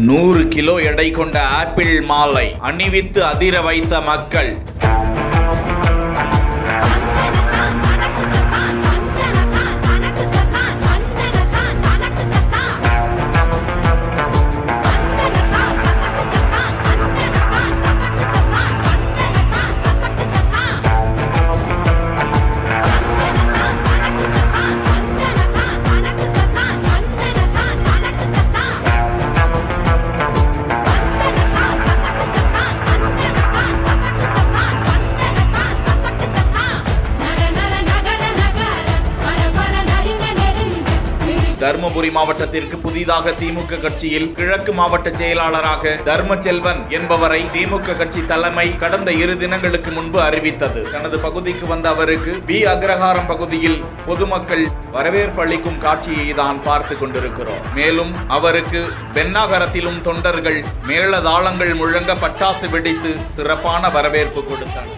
100 kilo எடை கொண்ட apple மாலை அணிவித்து அதிர வைத்த மக்கள். தர்மபுரி மாவட்டத்திற்கு புதிதாக திமுக கட்சியில் கிழக்கு மாவட்ட செயலாளராக தர்மச்செல்வன் என்பவரை திமுக கட்சி தலைமை கடந்த 2 தினங்களுக்கு முன்பு அறிவித்தது. தனது பகுதிக்கு வந்த அவருக்கு பி அக்ரஹாரம் பகுதியில் பொதுமக்கள் வரவேற்பு அளிக்கும் காட்சியை தான் பார்த்து கொண்டிருக்கிறோம். மேலும் அவருக்கு பென்னாகரத்திலும் தொண்டர்கள் மேளதாளங்கள் முழங்க பட்டாசு வெடித்து சிறப்பான வரவேற்பு கொடுத்தனர்.